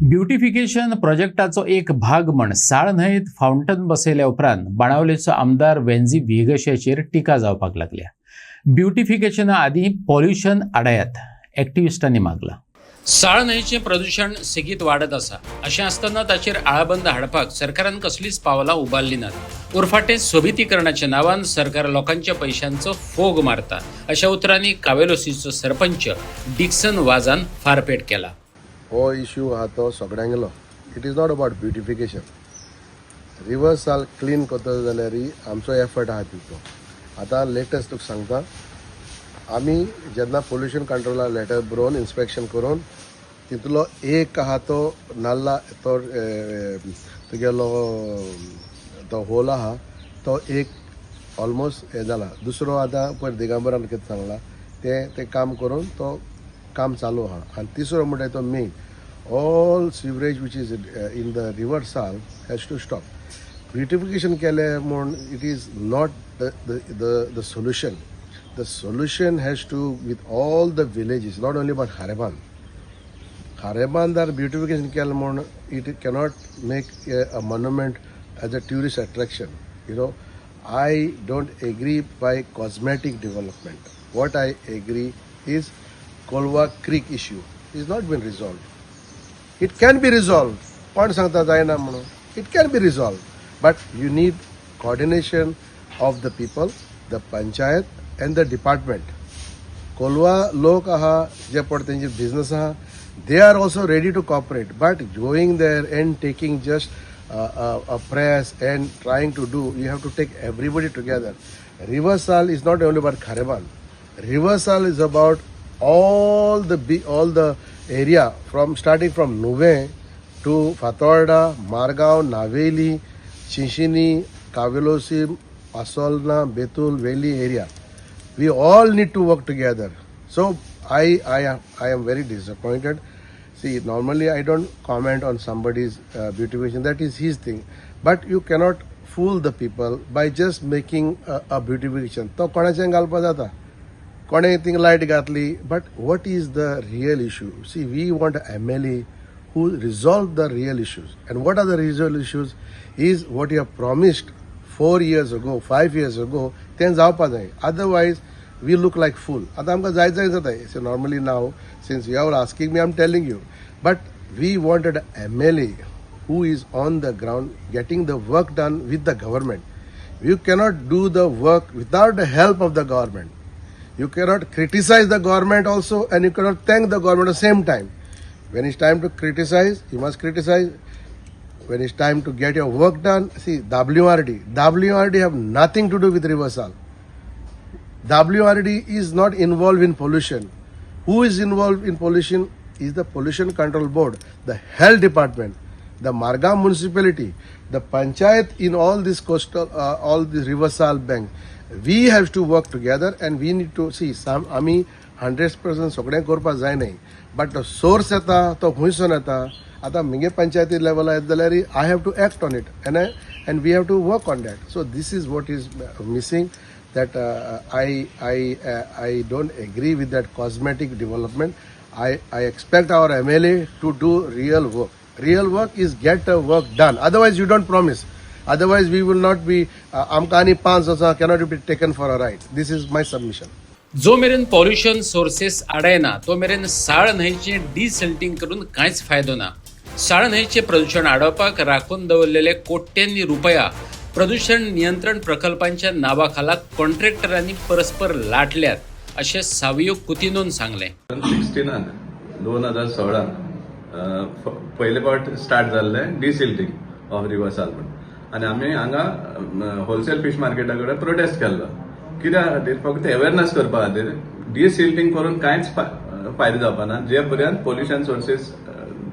Beautification प्रोजेक्टाचो एक भाग म्हण साळ न्हंयत फावंटन बसयल्या उपरांत बाणावलेचो आमदार वेंझी वेगशेचेर टिका जावपाक लागल्या. ब्युटिफिकेशना आदीं पॉल्युशन आडायात, एक्टिव्हिस्टांनी मागला. साळ न्हंयचें प्रदूषण सेगीत वाडत आसा. अशें आसतना ताचेर आळाबंद हाडपाक सरकारान कसलीच पावलां उबारली नात. उरफाटें सोबितीकरणाच्या नांवान सरकार लोकांच्या पयशांचो फोग मारता अशा उतरांनी कावेलोसीचो सरपंच डिक्सन वाझान फारपेट केला. हो इश्यू हा तो सगळ्यांगेलो. It is not about beautification. रिवर्साल क्लीन करता जाल्यार आमचो एफर्ट आहा तितलो. आतां लेटस्ट तुका सांगता, आमी जेन्ना पोल्युशन कंट्रोला लेटर बरोवन इन्स्पेक्शन करून तितलो एक आहा तो नाल्ला तो तुगेलो तो होल आहा तो एक ऑलमोस्ट हे जाला. दुसरो आतां पयर दिगंबरान कितें सांगला ते काम करून तो काम चालू आहा. आनी तिसरो म्हणटा तो main all sewerage which is in the river साल हॅज टू स्टॉप. ब्युटिफिकेशन केलें म्हूण it is not the solution. The solution has to with all the villages, not only about Hareban. Hareban dar beautification केलं म्हणून it cannot make a monument as a tourist attraction. You know, I don't agree by cosmetic development. What I agree is Kolwa Creek issue is not been resolved. It can be resolved. कोण सांगता जायना म्हणून? It can be resolved, but you need coordination of the people, the panchayat and the department. Kolwa lok aha je pad tenji business aha, they are also ready to cooperate, but going there and taking just a press and trying to do, you have to take everybody together. Riversal is not only about Khareban. Riversal is about all the area from starting from Nuve to Fatorda, Margaon, Naveli, Chinchini, Kavelosi, Asolna, Betul, Valley area. We all need to work together. So I am very disappointed. See, normally I don't comment on somebody's beautification. That is his thing. But you cannot fool the people by just making a beautification. तो कोणाचें घालपा जाता, कोणे thing light घातली. But what is the real issue? See, we want an MLA who resolve the real issues. And what are the real issues? Is what you have promised 4 years ago, 5 years ago, then जावपा जाय. Otherwise, we look like fool. आता आमकां जाय जाता. So normally now, since you are asking me, I'm telling you. But we wanted an MLA who is on the ground, getting the work done with the government. You cannot do the work without the help of the government. You cannot criticize the government also, and you cannot thank the government at the same time. When it's time to criticize, you must criticize. When it's time to get your work done, see, WRD have nothing to do with reversal. WRD is not involved in pollution. Who is involved in pollution is the Pollution Control Board, the Health Department, the Margam Municipality, the Panchayat in all this coastal, all this reversal bank. We have to work together and we need to see some, आमी 100% सगळें करपाक जाय न्हय. But the source येता तो खुंयसून येता. आता मिगे पंचायती level येत जाल्यार I have to act on it and we have to work on that. So this is what is missing, that I don't agree with that cosmetic development. I expect our MLA to do real work. Real work is get the work done. Otherwise you don't promise. Otherwise we will not be amkani 5 वर्सां cannot be taken for a ride. This is my submission. जो मेरेन pollution sources आडायना तो मेरेन साळ न्हंयचें desilting करून कांयच फायदो ना. साळ न्हंयचें प्रदूषण आडोवपाक राखून दवरलेले कोट्यांनी रुपया प्रदूषण नियंत्रण प्रकल्पांच्या नांवाखाला कॉन्ट्रॅक्टरांनी परस्पर लाटल्यात अशें सावियो कुतिनोन सांगलें. 2016 पयले फावट स्टार्ट जाल्लें डिसिल्टिंग ऑफ रिवर्साल म्हणून. आनी आमी हांगा होलसेल फीश मार्केटा कडेन प्रोटेस्ट केल्लो. कित्या खातीर? फक्त अवेरनेस करपा खातीर. डिसिल्टिंग करून कांयच फायदो जावपा ना जे पर्यंत पोल्युशन सोर्सीस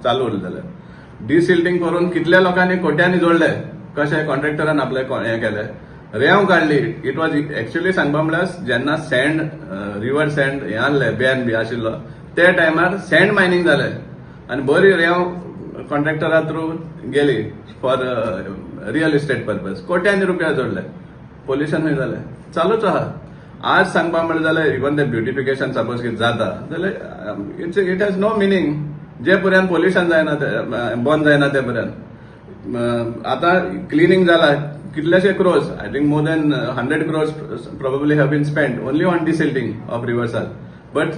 चालू उरले जाल्यार. डिसिल्टिंग करून कितल्या लोकांनी कोट्यांनी जोडले. कशें कॉन्ट्रॅक्टरान आपले हें केलें, रेंव काडली. इट वॉज एक्चुअली सांगपा म्हळ्यार जेन्ना सँड रिवर सँड हें आहलें बॅन बी आशिल्लो ते टायमार सँड मायनिंग जालें आनी बरी रेंव कॉन्ट्रॅक्टरा थ्रू गेली फॉर रियल इस्टेट पर्पज. कोट्यांनी रुपया जोडले. पोल्युशन खंय जालें? चालूच आहा. आज सांगपा म्हळ्यार जाल्यार इवन द ब्युटिफिकेशन सपोज कितें जाता जाल्यार इट हॅज नो मिनींग. जे पर्यंत पोल्युशन जायना बंद जायना ते पर्यंत आता क्लिनिंग जाला कितलेशे crores I think more than 100 crores probably have been spent only on desilting of river Sal. But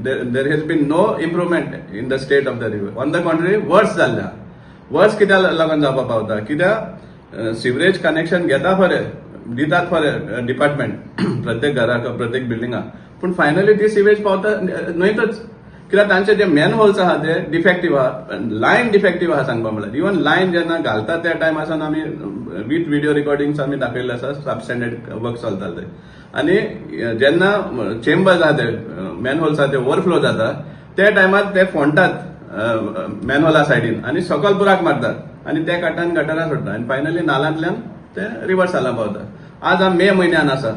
there has been no improvement in the state of the river. On the contrary, worse जाल्ल्या. वर्स कित्याक लागून जावपा पावता कित्याक sewerage connection घेता खरें दितात खरें डिपार्टमेंट प्रत्येक घराक प्रत्येक बिल्डिंगाक पूण फायनली ती सिवेज पावता न्हयतच कित्याक तांचे जे मॅन होल्स आहा ते डिफेक्टीव आहा लायन डिफेक्टीव आहा सांगपा म्हळ्यार इवन लायन जेन्ना घालतात त्या टायमासान आमी विथ व्हिडिओ रिकॉर्डिंग्स आमी दाखयल्ले आसा सबस्टँडर्ड वर्क चलता ते आनी जेन्ना चेंबर्स आहा ते मॅन होल्स आहा ते ओवरफ्लो जाता त्या टायमार ते फोंडटात मॅनहोला सायडीन आनी सकयल बुराक मारतात आनी ते काटान गटारान सोडटा आनी फायनली नालांतल्यान ते रिवर साला पावता आज मे म्हयन्यान आसा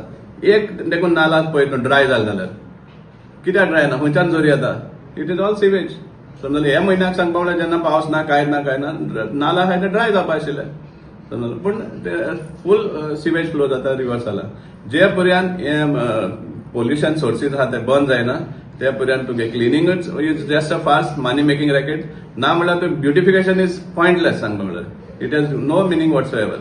एक देखून नाला पळय ड्राय जाला जाल्यार कित्याक ड्राय ना खंयच्यान जोरी येता इट इज ऑल सिवेज समजलें हे म्हयन्याक सांगपा म्हळ्यार जेन्ना पावस ना कांय ना नाला आहाय ते ड्राय जावपा आशिल्ले समजलें पूण ते फूल सिवेज फ्लो जाता रिवर साला जे पर्यंत हे पोल्युशन सोर्सीस आहा ते बंद जायना ते पर्यंत तुगे क्लिनिंगूच is just a fast money making racket ना म्हळ्यार ब्युटिफिकेशन इज पॉयंटलेस सांगपा म्हळ्यार it has no meaning what's ever